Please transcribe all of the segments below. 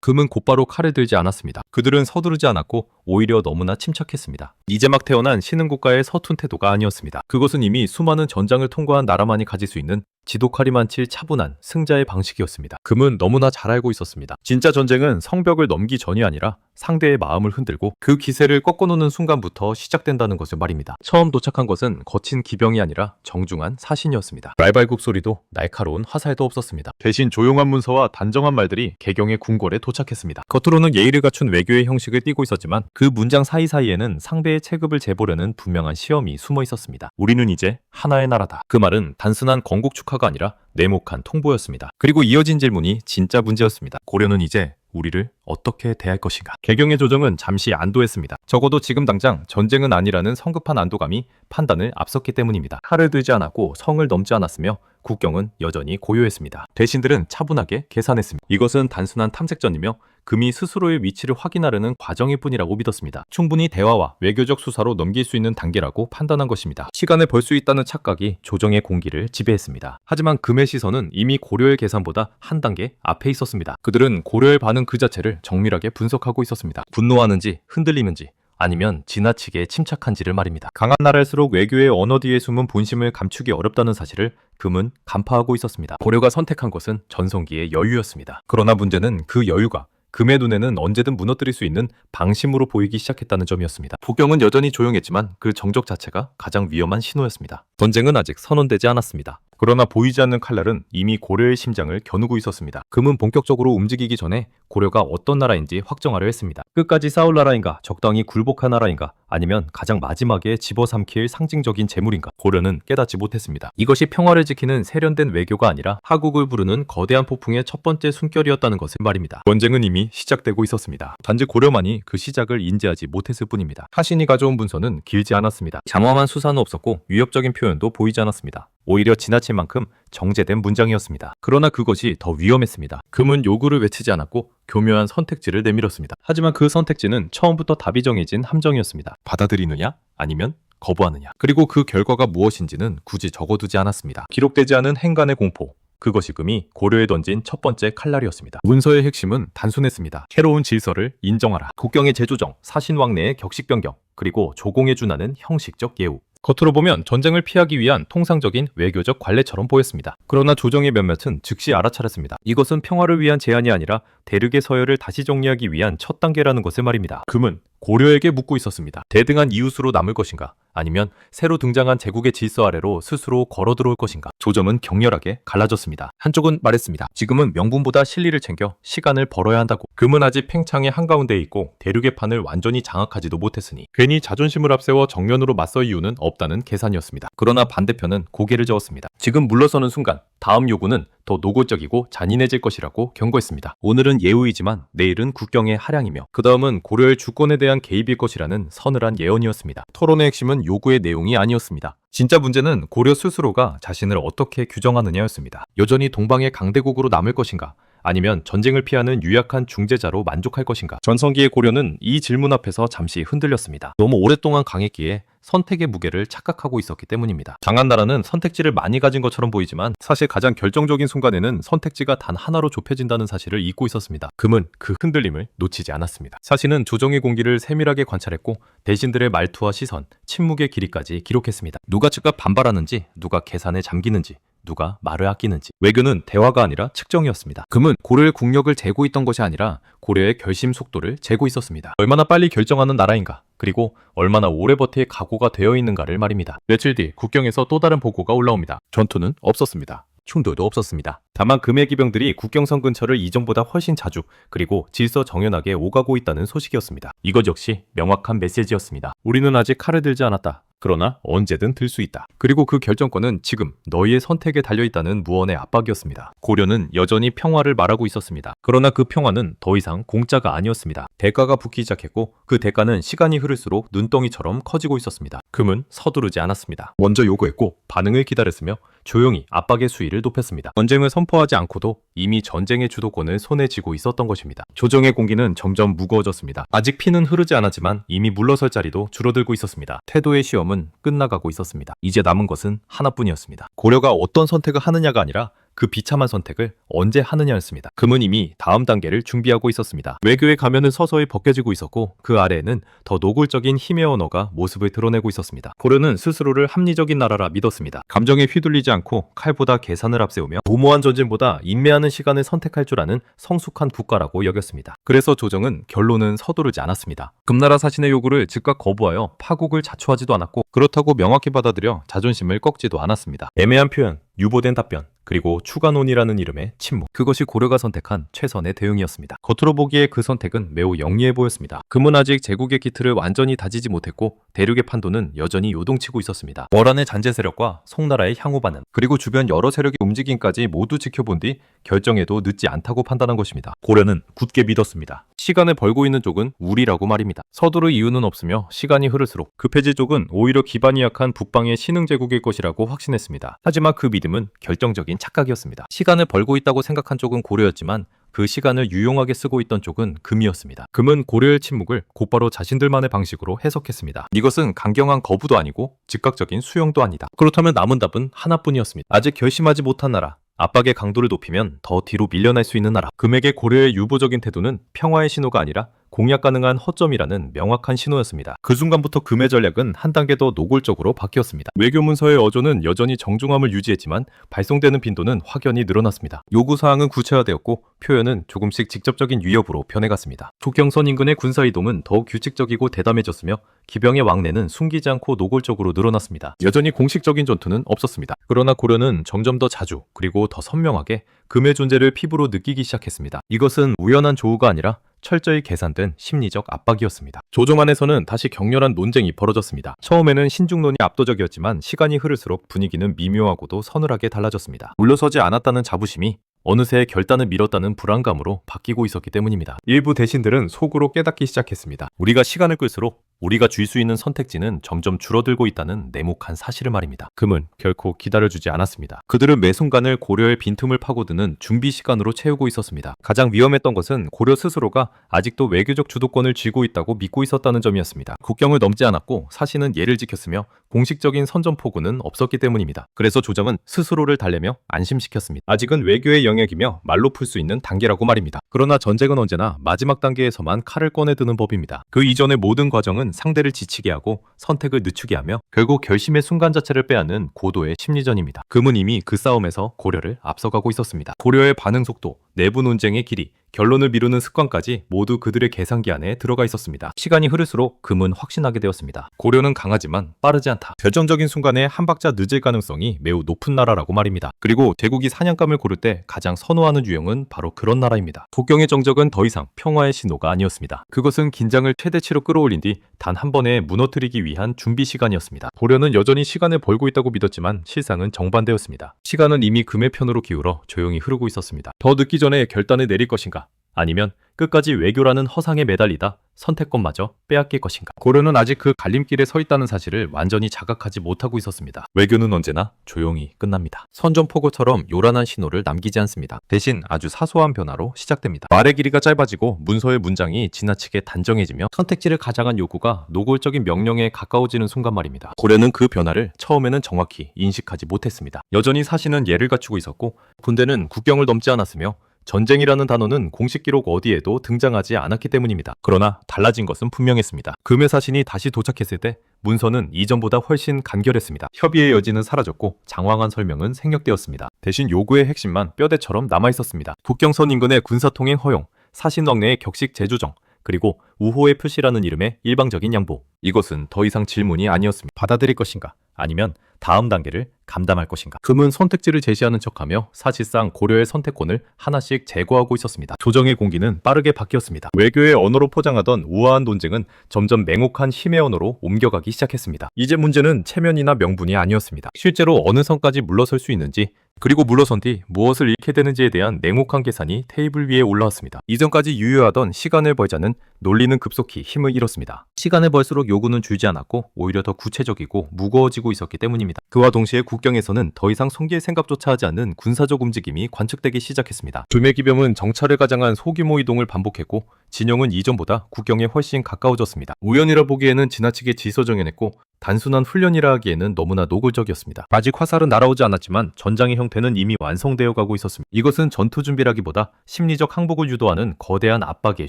금은 곧바로 칼을 들지 않았습니다. 그들은 서두르지 않았고 오히려 너무나 침착했습니다. 이제 막 태어난 신흥국가의 서툰 태도가 아니었습니다. 그것은 이미 수많은 전장을 통과한 나라만이 가질 수 있는 지독하리 많칠 차분한 승자의 방식이었습니다. 금은 너무나 잘 알고 있었습니다. 진짜 전쟁은 성벽을 넘기 전이 아니라 상대의 마음을 흔들고 그 기세를 꺾어놓는 순간부터 시작된다는 것을 말입니다. 처음 도착한 것은 거친 기병이 아니라 정중한 사신이었습니다. 말발굽 소리도 날카로운 화살도 없었습니다. 대신 조용한 문서와 단정한 말들이 개경의 궁궐에 도착했습니다. 겉으로는 예의를 갖춘 외교의 형식을 띠고 있었지만 그 문장 사이사이에는 상대의 체급을 재보려는 분명한 시험이 숨어 있었습니다. 우리는 이제 하나의 나라다. 그 말은 단순한 건국 축하가 아니라 내목한 통보였습니다. 그리고 이어진 질문이 진짜 문제였습니다. 고려는 이제 우리를 어떻게 대할 것인가? 개경의 조정은 잠시 안도했습니다. 적어도 지금 당장 전쟁은 아니라는 성급한 안도감이 판단을 앞섰기 때문입니다. 칼을 들지 않았고 성을 넘지 않았으며 국경은 여전히 고요했습니다. 대신들은 차분하게 계산했습니다. 이것은 단순한 탐색전이며 금이 스스로의 위치를 확인하려는 과정일 뿐이라고 믿었습니다. 충분히 대화와 외교적 수사로 넘길 수 있는 단계라고 판단한 것입니다. 시간을 벌 수 있다는 착각이 조정의 공기를 지배했습니다. 하지만 금의 시선은 이미 고려의 계산보다 한 단계 앞에 있었습니다. 그들은 고려의 반응 그 자체를 정밀하게 분석하고 있었습니다. 분노하는지 흔들리는지 아니면 지나치게 침착한지를 말입니다. 강한 나라일수록 외교의 언어 뒤에 숨은 본심을 감추기 어렵다는 사실을 금은 간파하고 있었습니다. 고려가 선택한 것은 전성기의 여유였습니다. 그러나 문제는 그 여유가 금의 눈에는 언제든 무너뜨릴 수 있는 방심으로 보이기 시작했다는 점이었습니다. 국경은 여전히 조용했지만 그 정적 자체가 가장 위험한 신호였습니다. 전쟁은 아직 선언되지 않았습니다. 그러나 보이지 않는 칼날은 이미 고려의 심장을 겨누고 있었습니다. 금은 본격적으로 움직이기 전에 고려가 어떤 나라인지 확정하려 했습니다. 끝까지 싸울 나라인가, 적당히 굴복한 나라인가, 아니면 가장 마지막에 집어삼킬 상징적인 재물인가. 고려는 깨닫지 못했습니다. 이것이 평화를 지키는 세련된 외교가 아니라 하국을 부르는 거대한 폭풍의 첫 번째 숨결이었다는 것을 말입니다. 전쟁은 이미 시작되고 있었습니다. 단지 고려만이 그 시작을 인지하지 못했을 뿐입니다. 하신이 가져온 문서는 길지 않았습니다. 장황한 수사는 없었고 위협적인 표현도 보이지 않았습니다. 오히려 지나칠 만큼 정제된 문장이었습니다. 그러나 그것이 더 위험했습니다. 금은 요구를 외치지 않았고 교묘한 선택지를 내밀었습니다. 하지만 그 선택지는 처음부터 답이 정해진 함정이었습니다. 받아들이느냐 아니면 거부하느냐. 그리고 그 결과가 무엇인지는 굳이 적어두지 않았습니다. 기록되지 않은 행간의 공포. 그것이 금이 고려에 던진 첫 번째 칼날이었습니다. 문서의 핵심은 단순했습니다. 새로운 질서를 인정하라. 국경의 재조정, 사신왕래의 격식 변경, 그리고 조공에 준하는 형식적 예우. 겉으로 보면 전쟁을 피하기 위한 통상적인 외교적 관례처럼 보였습니다. 그러나 조정의 몇몇은 즉시 알아차렸습니다. 이것은 평화를 위한 제안이 아니라 대륙의 서열을 다시 정리하기 위한 첫 단계라는 것을 말입니다. 금은 고려에게 묻고 있었습니다. 대등한 이웃으로 남을 것인가? 아니면 새로 등장한 제국의 질서 아래로 스스로 걸어 들어올 것인가? 조정은 격렬하게 갈라졌습니다. 한쪽은 말했습니다. 지금은 명분보다 실리를 챙겨 시간을 벌어야 한다고. 금은 아직 팽창의 한가운데에 있고 대륙의 판을 완전히 장악하지도 못했으니 괜히 자존심을 앞세워 정면으로 맞설 이유는 없다는 계산이었습니다. 그러나 반대편은 고개를 저었습니다. 지금 물러서는 순간 다음 요구는 더 노골적이고 잔인해질 것이라고 경고했습니다. 오늘은 예우이지만 내일은 국경의 하량이며 그 다음은 고려의 주권에 대한 개입일 것이라는 서늘한 예언이었습니다. 토론의 핵심은 요구의 내용이 아니었습니다. 진짜 문제는 고려 스스로가 자신을 어떻게 규정하느냐였습니다. 여전히 동방의 강대국으로 남을 것인가? 아니면 전쟁을 피하는 유약한 중재자로 만족할 것인가? 전성기의 고려는 이 질문 앞에서 잠시 흔들렸습니다. 너무 오랫동안 강했기에 선택의 무게를 착각하고 있었기 때문입니다. 강한 나라는 선택지를 많이 가진 것처럼 보이지만 사실 가장 결정적인 순간에는 선택지가 단 하나로 좁혀진다는 사실을 잊고 있었습니다. 금은 그 흔들림을 놓치지 않았습니다. 사신은 조정의 공기를 세밀하게 관찰했고 대신들의 말투와 시선, 침묵의 길이까지 기록했습니다. 누가 즉각 반발하는지, 누가 계산에 잠기는지, 누가 말을 아끼는지. 외교는 대화가 아니라 측정이었습니다. 금은 고려의 국력을 재고 있던 것이 아니라 고려의 결심 속도를 재고 있었습니다. 얼마나 빨리 결정하는 나라인가, 그리고 얼마나 오래 버틸 각오가 되어 있는가를 말입니다. 며칠 뒤 국경에서 또 다른 보고가 올라옵니다. 전투는 없었습니다. 충돌도 없었습니다. 다만 금의 기병들이 국경선 근처를 이전보다 훨씬 자주 그리고 질서 정연하게 오가고 있다는 소식이었습니다. 이것 역시 명확한 메시지였습니다. 우리는 아직 칼을 들지 않았다. 그러나 언제든 들 수 있다. 그리고 그 결정권은 지금 너희의 선택에 달려있다는 무언의 압박이었습니다. 고려는 여전히 평화를 말하고 있었습니다. 그러나 그 평화는 더 이상 공짜가 아니었습니다. 대가가 붙기 시작했고 그 대가는 시간이 흐를수록 눈덩이처럼 커지고 있었습니다. 금은 서두르지 않았습니다. 먼저 요구했고 반응을 기다렸으며 조용히 압박의 수위를 높였습니다. 전쟁을 선포하지 않고도 이미 전쟁의 주도권을 손에 쥐고 있었던 것입니다. 조정의 공기는 점점 무거워졌습니다. 아직 피는 흐르지 않았지만 이미 물러설 자리도 줄어들고 있었습니다. 태도의 시험은 끝나가고 있었습니다. 이제 남은 것은 하나뿐이었습니다. 고려가 어떤 선택을 하느냐가 아니라 그 비참한 선택을 언제 하느냐였습니다. 금은 이미 다음 단계를 준비하고 있었습니다. 외교의 가면은 서서히 벗겨지고 있었고 그 아래에는 더 노골적인 힘의 언어가 모습을 드러내고 있었습니다. 고려는 스스로를 합리적인 나라라 믿었습니다. 감정에 휘둘리지 않고 칼보다 계산을 앞세우며 무모한 전쟁보다 인내하는 시간을 선택할 줄 아는 성숙한 국가라고 여겼습니다. 그래서 조정은 결론은 서두르지 않았습니다. 금나라 사신의 요구를 즉각 거부하여 파국을 자초하지도 않았고 그렇다고 명확히 받아들여 자존심을 꺾지도 않았습니다. 애매한 표현, 유보된 답변, 그리고 추가 논의라는 이름의 침묵. 그것이 고려가 선택한 최선의 대응이었습니다. 겉으로 보기에 그 선택은 매우 영리해 보였습니다. 금은 아직 제국의 기틀을 완전히 다지지 못했고 대륙의 판도는 여전히 요동치고 있었습니다. 월안의 잔재 세력과 송나라의 향후 반응, 그리고 주변 여러 세력의 움직임까지 모두 지켜본 뒤 결정해도 늦지 않다고 판단한 것입니다. 고려는 굳게 믿었습니다. 시간을 벌고 있는 쪽은 우리라고 말입니다. 서두를 이유는 없으며 시간이 흐를수록 급해질 쪽은 오히려 기반이 약한 북방의 신흥 제국일 것이라고 확신했습니다. 하지만 그 믿음은 결정적인 착각이었습니다. 시간을 벌고 있다고 생각한 쪽은 고려였지만 그 시간을 유용하게 쓰고 있던 쪽은 금이었습니다. 금은 고려의 침묵을 곧바로 자신들만의 방식으로 해석했습니다. 이것은 강경한 거부도 아니고 즉각적인 수용도 아니다. 그렇다면 남은 답은 하나뿐이었습니다. 아직 결심하지 못한 나라, 압박의 강도를 높이면 더 뒤로 밀려날 수 있는 나라. 금에게 고려의 유보적인 태도는 평화의 신호가 아니라 공략 가능한 허점이라는 명확한 신호였습니다. 그 순간부터 금의 전략은 한 단계 더 노골적으로 바뀌었습니다. 외교 문서의 어조는 여전히 정중함을 유지했지만 발송되는 빈도는 확연히 늘어났습니다. 요구사항은 구체화되었고 표현은 조금씩 직접적인 위협으로 변해갔습니다. 국경선 인근의 군사이동은 더욱 규칙적이고 대담해졌으며 기병의 왕래는 숨기지 않고 노골적으로 늘어났습니다. 여전히 공식적인 전투는 없었습니다. 그러나 고려는 점점 더 자주 그리고 더 선명하게 금의 존재를 피부로 느끼기 시작했습니다. 이것은 우연한 조우가 아니라 철저히 계산된 심리적 압박이었습니다. 조정 안에서는 다시 격렬한 논쟁이 벌어졌습니다. 처음에는 신중론이 압도적이었지만 시간이 흐를수록 분위기는 미묘하고도 서늘하게 달라졌습니다. 물러서지 않았다는 자부심이 어느새 결단을 미뤘다는 불안감으로 바뀌고 있었기 때문입니다. 일부 대신들은 속으로 깨닫기 시작했습니다. 우리가 시간을 끌수록 우리가 줄 수 있는 선택지는 점점 줄어들고 있다는 냉혹한 사실을 말입니다. 금은 결코 기다려주지 않았습니다. 그들은 매 순간을 고려의 빈틈을 파고드는 준비 시간으로 채우고 있었습니다. 가장 위험했던 것은 고려 스스로가 아직도 외교적 주도권을 쥐고 있다고 믿고 있었다는 점이었습니다. 국경을 넘지 않았고 사신은 예를 지켰으며 공식적인 선전포고는 없었기 때문입니다. 그래서 조정은 스스로를 달래며 안심시켰습니다. 아직은 외교의 영역이며 말로 풀 수 있는 단계라고 말입니다. 그러나 전쟁은 언제나 마지막 단계에서만 칼을 꺼내드는 법입니다. 그 이전의 모든 과정은 상대를 지치게 하고 선택을 늦추게 하며 결국 결심의 순간 자체를 빼앗는 고도의 심리전입니다. 금은 이미 그 싸움에서 고려를 앞서가고 있었습니다. 고려의 반응 속도, 내부 논쟁의 길이, 결론을 미루는 습관까지 모두 그들의 계산기 안에 들어가 있었습니다. 시간이 흐를수록 금은 확신하게 되었습니다. 고려는 강하지만 빠르지 않다. 결정적인 순간에 한 박자 늦을 가능성이 매우 높은 나라라고 말입니다. 그리고 대국이 사냥감을 고를 때 가장 선호하는 유형은 바로 그런 나라입니다. 국경의 정적은 더 이상 평화의 신호가 아니었습니다. 그것은 긴장을 최대치로 끌어올린 뒤 단 한 번에 무너뜨리기 위한 준비 시간이었습니다. 고려는 여전히 시간을 벌고 있다고 믿었지만 실상은 정반대였습니다. 시간은 이미 금의 편으로 기울어 조용히 흐르고 있었습니다. 더 늦기 전에 결단을 내릴 것인가? 아니면 끝까지 외교라는 허상에 매달리다 선택권마저 빼앗길 것인가? 고려는 아직 그 갈림길에 서 있다는 사실을 완전히 자각하지 못하고 있었습니다. 외교는 언제나 조용히 끝납니다. 선전포고처럼 요란한 신호를 남기지 않습니다. 대신 아주 사소한 변화로 시작됩니다. 말의 길이가 짧아지고 문서의 문장이 지나치게 단정해지며 선택지를 가장한 요구가 노골적인 명령에 가까워지는 순간 말입니다. 고려는 그 변화를 처음에는 정확히 인식하지 못했습니다. 여전히 사신은 예를 갖추고 있었고 군대는 국경을 넘지 않았으며 전쟁이라는 단어는 공식 기록 어디에도 등장하지 않았기 때문입니다. 그러나 달라진 것은 분명했습니다. 금의 사신이 다시 도착했을 때 문서는 이전보다 훨씬 간결했습니다. 협의의 여지는 사라졌고 장황한 설명은 생략되었습니다. 대신 요구의 핵심만 뼈대처럼 남아있었습니다. 국경선 인근의 군사통행 허용, 사신 왕래의 격식 재조정, 그리고 우호의 표시라는 이름의 일방적인 양보. 이것은 더 이상 질문이 아니었습니다. 받아들일 것인가? 아니면 다음 단계를 감당할 것인가? 금은 선택지를 제시하는 척하며 사실상 고려의 선택권을 하나씩 제거하고 있었습니다. 조정의 공기는 빠르게 바뀌었습니다. 외교의 언어로 포장하던 우아한 논쟁은 점점 맹혹한 힘의 언어로 옮겨가기 시작했습니다. 이제 문제는 체면이나 명분이 아니었습니다. 실제로 어느 선까지 물러설 수 있는지, 그리고 물러선 뒤 무엇을 잃게 되는지에 대한 냉혹한 계산이 테이블 위에 올라왔습니다. 이전까지 유효하던 시간을 벌자는 논리는 급속히 힘을 잃었습니다. 시간을 벌수록 요구는 줄지 않았고 오히려 더 구체적이고 무거워지고 있었기 때문입니다. 그와 동시에 국경에서는 더 이상 송기의 생각조차 하지 않는 군사적 움직임이 관측되기 시작했습니다. 불매기병은 정찰을 가장한 소규모 이동을 반복했고 진영은 이전보다 국경에 훨씬 가까워졌습니다. 우연이라 보기에는 지나치게 지서정연했고 단순한 훈련이라 하기에는 너무나 노골적이었습니다. 아직 화살은 날아오지 않았지만 전장의 형태는 이미 완성되어 가고 있었습니다. 이것은 전투 준비라기보다 심리적 항복을 유도하는 거대한 압박의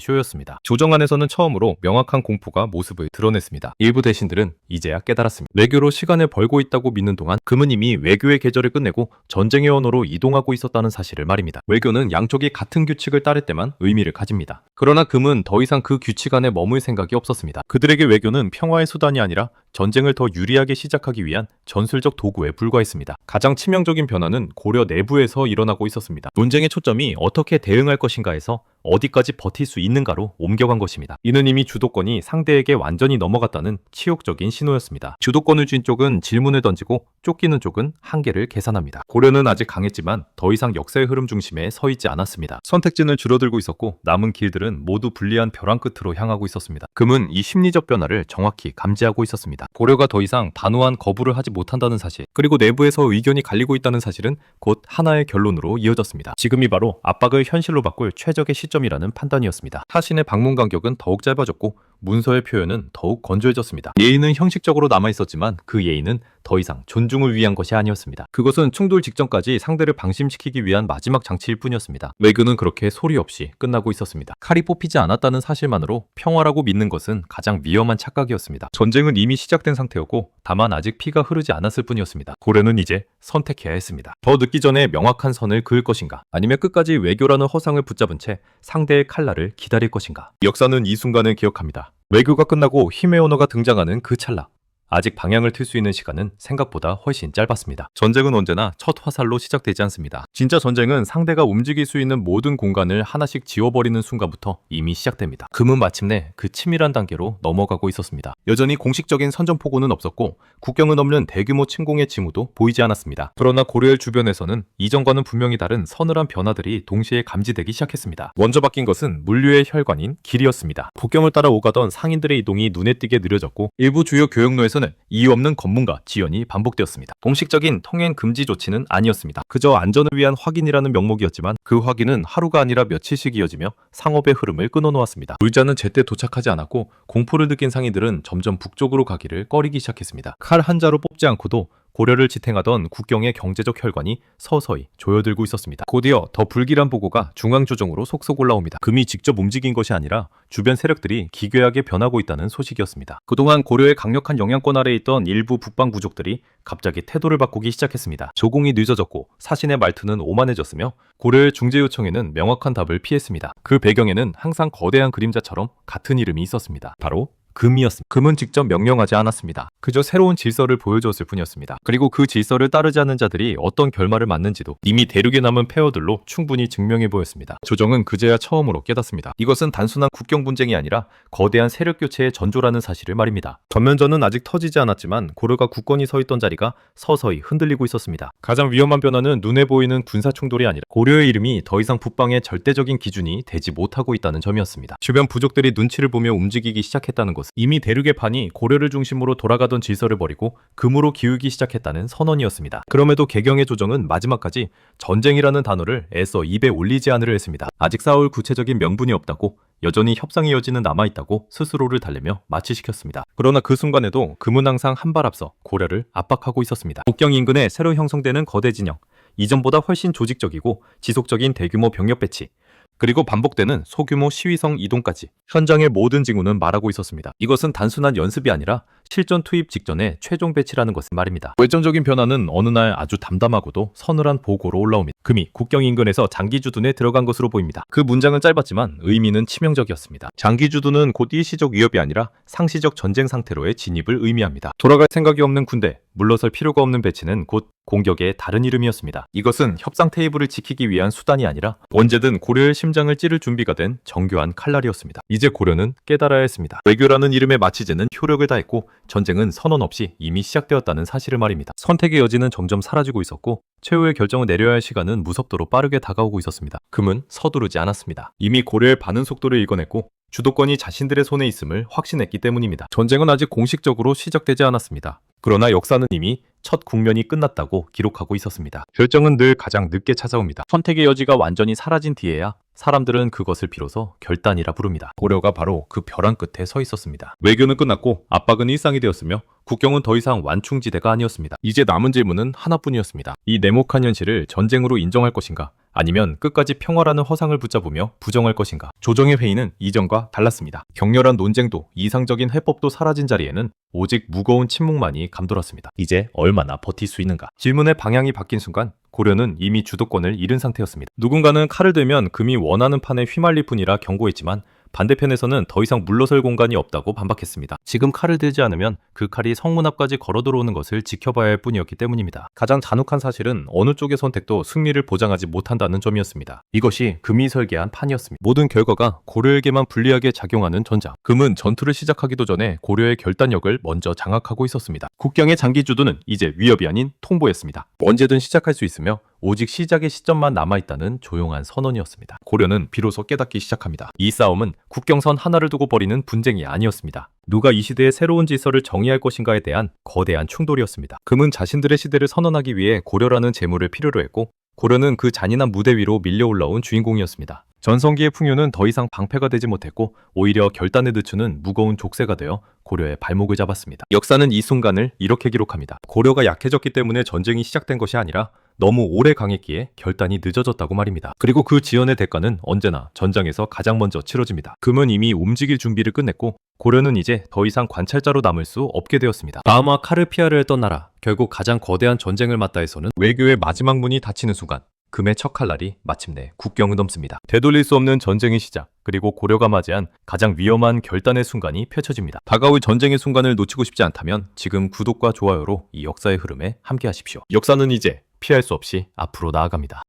쇼였습니다. 조정 안에서는 처음으로 명확한 공포가 모습을 드러냈습니다. 일부 대신들은 이제야 깨달았습니다. 외교로 시간을 벌고 있다고 믿는 동안 금은 이미 외교의 계절을 끝내고 전쟁의 언어로 이동하고 있었다는 사실을 말입니다. 외교는 양쪽이 같은 규칙을 따를 때만 의미를 가집니다. 그러나 금은 더 이상 그 규칙 안에 머물 생각이 없었습니다. 그들에게 외교는 평화의 수단이 아니라 전쟁을 더 유리하게 시작하기 위한 전술적 도구에 불과했습니다. 가장 치명적인 변화는 고려 내부에서 일어나고 있었습니다. 논쟁의 초점이 어떻게 대응할 것인가에서 어디까지 버틸 수 있는가로 옮겨간 것입니다. 이는 이미 주도권이 상대에게 완전히 넘어갔다는 치욕적인 신호였습니다. 주도권을 쥔 쪽은 질문을 던지고 쫓기는 쪽은 한계를 계산합니다. 고려는 아직 강했지만 더 이상 역사의 흐름 중심에 서 있지 않았습니다. 선택지는 줄어들고 있었고 남은 길들은 모두 불리한 벼랑 끝으로 향하고 있었습니다. 금은 이 심리적 변화를 정확히 감지하고 있었습니다. 고려가 더 이상 단호한 거부를 하지 못한다는 사실, 그리고 내부에서 의견이 갈리고 있다는 사실은 곧 하나의 결론으로 이어졌습니다. 지금이 바로 압박을 현실로 바꿀 최적의 시점이라는 판단이었습니다. 타신의 방문 간격은 더욱 짧아졌고 문서의 표현은 더욱 건조해졌습니다. 예의는 형식적으로 남아있었지만 그 예의는 더 이상 존중을 위한 것이 아니었습니다. 그것은 충돌 직전까지 상대를 방심시키기 위한 마지막 장치일 뿐이었습니다. 외교는 그렇게 소리 없이 끝나고 있었습니다. 칼이 뽑히지 않았다는 사실만으로 평화라고 믿는 것은 가장 위험한 착각이었습니다. 전쟁은 이미 시작된 상태였고 다만 아직 피가 흐르지 않았을 뿐이었습니다. 고려는 이제 선택해야 했습니다. 더 늦기 전에 명확한 선을 그을 것인가, 아니면 끝까지 외교라는 허상을 붙잡은 채 상대의 칼날을 기다릴 것인가. 역사는 이 순간을 기억합니다. 외교가 끝나고 힘의 언어가 등장하는 그 찰나, 아직 방향을 틀 수 있는 시간은 생각보다 훨씬 짧았습니다. 전쟁은 언제나 첫 화살로 시작되지 않습니다. 진짜 전쟁은 상대가 움직일 수 있는 모든 공간을 하나씩 지워버리는 순간부터 이미 시작됩니다. 금은 마침내 그 치밀한 단계로 넘어가고 있었습니다. 여전히 공식적인 선전포고는 없었고 국경을 넘는 대규모 침공의 징후도 보이지 않았습니다. 그러나 고려엘 주변에서는 이전과는 분명히 다른 서늘한 변화들이 동시에 감지되기 시작했습니다. 먼저 바뀐 것은 물류의 혈관인 길이었습니다. 국경을 따라 오가던 상인들의 이동이 눈에 띄게 느려졌고 일부 주요 교역로에서는 이유 없는 검문과 지연이 반복되었습니다. 공식적인 통행 금지 조치는 아니었습니다. 그저 안전을 위한 확인이라는 명목이었지만 그 확인은 하루가 아니라 며칠씩 이어지며 상업의 흐름을 끊어놓았습니다. 물자는 제때 도착하지 않았고 공포를 느낀 상인들은 점점 북쪽으로 가기를 꺼리기 시작했습니다. 칼 한 자루 뽑지 않고도 고려를 지탱하던 국경의 경제적 혈관이 서서히 조여들고 있었습니다. 곧이어 더 불길한 보고가 중앙조정으로 속속 올라옵니다. 금이 직접 움직인 것이 아니라 주변 세력들이 기괴하게 변하고 있다는 소식이었습니다. 그동안 고려의 강력한 영향권 아래에 있던 일부 북방 부족들이 갑자기 태도를 바꾸기 시작했습니다. 조공이 늦어졌고 사신의 말투는 오만해졌으며 고려의 중재 요청에는 명확한 답을 피했습니다. 그 배경에는 항상 거대한 그림자처럼 같은 이름이 있었습니다. 바로 금이었습니다. 금은 직접 명령하지 않았습니다. 그저 새로운 질서를 보여줬을 뿐이었습니다. 그리고 그 질서를 따르지 않는 자들이 어떤 결말을 맞는지도 이미 대륙에 남은 폐허들로 충분히 증명해 보였습니다. 조정은 그제야 처음으로 깨닫습니다. 이것은 단순한 국경 분쟁이 아니라 거대한 세력 교체의 전조라는 사실을 말입니다. 전면전은 아직 터지지 않았지만 고려가 굳건히 서 있던 자리가 서서히 흔들리고 있었습니다. 가장 위험한 변화는 눈에 보이는 군사 충돌이 아니라 고려의 이름이 더 이상 북방의 절대적인 기준이 되지 못하고 있다는 점이었습니다. 주변 부족들이 눈치를 보며 움직이기 시작했다는 것, 이미 대륙의 판이 고려를 중심으로 돌아가던 질서를 버리고 금으로 기울기 시작했다는 선언이었습니다. 그럼에도 개경의 조정은 마지막까지 전쟁이라는 단어를 애써 입에 올리지 않으려 했습니다. 아직 싸울 구체적인 명분이 없다고, 여전히 협상의 여지는 남아있다고 스스로를 달래며 마취시켰습니다. 그러나 그 순간에도 금은 항상 한 발 앞서 고려를 압박하고 있었습니다. 국경 인근에 새로 형성되는 거대 진영, 이전보다 훨씬 조직적이고 지속적인 대규모 병력 배치, 그리고 반복되는 소규모 시위성 이동까지 현장의 모든 징후는 말하고 있었습니다. 이것은 단순한 연습이 아니라 실전 투입 직전의 최종 배치라는 것을 말입니다. 결정적인 변화는 어느 날 아주 담담하고도 서늘한 보고로 올라옵니다. 금이 국경 인근에서 장기 주둔에 들어간 것으로 보입니다. 그 문장은 짧았지만 의미는 치명적이었습니다. 장기 주둔은 곧 일시적 위협이 아니라 상시적 전쟁 상태로의 진입을 의미합니다. 돌아갈 생각이 없는 군대, 물러설 필요가 없는 배치는 곧 공격의 다른 이름이었습니다. 이것은 협상 테이블을 지키기 위한 수단이 아니라 언제든 고려의 심장을 찌를 준비가 된 정교한 칼날이었습니다. 이제 고려는 깨달아야 했습니다. 외교라는 이름의 마취제는 효력을 다했고 전쟁은 선언 없이 이미 시작되었다는 사실을 말입니다. 선택의 여지는 점점 사라지고 있었고 최후의 결정을 내려야 할 시간은 무섭도록 빠르게 다가오고 있었습니다. 금은 서두르지 않았습니다. 이미 고려의 반응 속도를 읽어냈고 주도권이 자신들의 손에 있음을 확신했기 때문입니다. 전쟁은 아직 공식적으로 시작되지 않았습니다. 그러나 역사는 이미 첫 국면이 끝났다고 기록하고 있었습니다. 결정은 늘 가장 늦게 찾아옵니다. 선택의 여지가 완전히 사라진 뒤에야 사람들은 그것을 비로소 결단이라 부릅니다. 고려가 바로 그 벼랑 끝에 서 있었습니다. 외교는 끝났고 압박은 일상이 되었으며 국경은 더 이상 완충지대가 아니었습니다. 이제 남은 질문은 하나뿐이었습니다. 이 냉혹한 현실을 전쟁으로 인정할 것인가? 아니면 끝까지 평화라는 허상을 붙잡으며 부정할 것인가? 조정의 회의는 이전과 달랐습니다. 격렬한 논쟁도 이상적인 해법도 사라진 자리에는 오직 무거운 침묵만이 감돌았습니다. 이제 얼마나 버틸 수 있는가? 질문의 방향이 바뀐 순간 고려는 이미 주도권을 잃은 상태였습니다. 누군가는 칼을 들면 금이 원하는 판에 휘말릴 뿐이라 경고했지만 반대편에서는 더 이상 물러설 공간이 없다고 반박했습니다. 지금 칼을 들지 않으면 그 칼이 성문 앞까지 걸어 들어오는 것을 지켜봐야 할 뿐이었기 때문입니다. 가장 잔혹한 사실은 어느 쪽의 선택도 승리를 보장하지 못한다는 점이었습니다. 이것이 금이 설계한 판이었습니다. 모든 결과가 고려에게만 불리하게 작용하는 전장. 금은 전투를 시작하기도 전에 고려의 결단력을 먼저 장악하고 있었습니다. 국경의 장기 주도는 이제 위협이 아닌 통보였습니다. 언제든 시작할 수 있으며 오직 시작의 시점만 남아있다는 조용한 선언이었습니다. 고려는 비로소 깨닫기 시작합니다. 이 싸움은 국경선 하나를 두고 벌이는 분쟁이 아니었습니다. 누가 이 시대의 새로운 질서를 정의할 것인가에 대한 거대한 충돌이었습니다. 금은 자신들의 시대를 선언하기 위해 고려라는 재물을 필요로 했고 고려는 그 잔인한 무대 위로 밀려 올라온 주인공이었습니다. 전성기의 풍요는 더 이상 방패가 되지 못했고 오히려 결단을 늦추는 무거운 족쇄가 되어 고려의 발목을 잡았습니다. 역사는 이 순간을 이렇게 기록합니다. 고려가 약해졌기 때문에 전쟁이 시작된 것이 아니라 너무 오래 강했기에 결단이 늦어졌다고 말입니다. 그리고 그 지연의 대가는 언제나 전장에서 가장 먼저 치러집니다. 금은 이미 움직일 준비를 끝냈고 고려는 이제 더 이상 관찰자로 남을 수 없게 되었습니다. 바하마 카르피아를 했던 나라, 결국 가장 거대한 전쟁을 맞다 해서는 외교의 마지막 문이 닫히는 순간 금의 첫 칼날이 마침내 국경을 넘습니다. 되돌릴 수 없는 전쟁의 시작, 그리고 고려가 맞이한 가장 위험한 결단의 순간이 펼쳐집니다. 다가올 전쟁의 순간을 놓치고 싶지 않다면 지금 구독과 좋아요로 이 역사의 흐름에 함께 하십시오. 역사는 이제 피할 수 없이 앞으로 나아갑니다.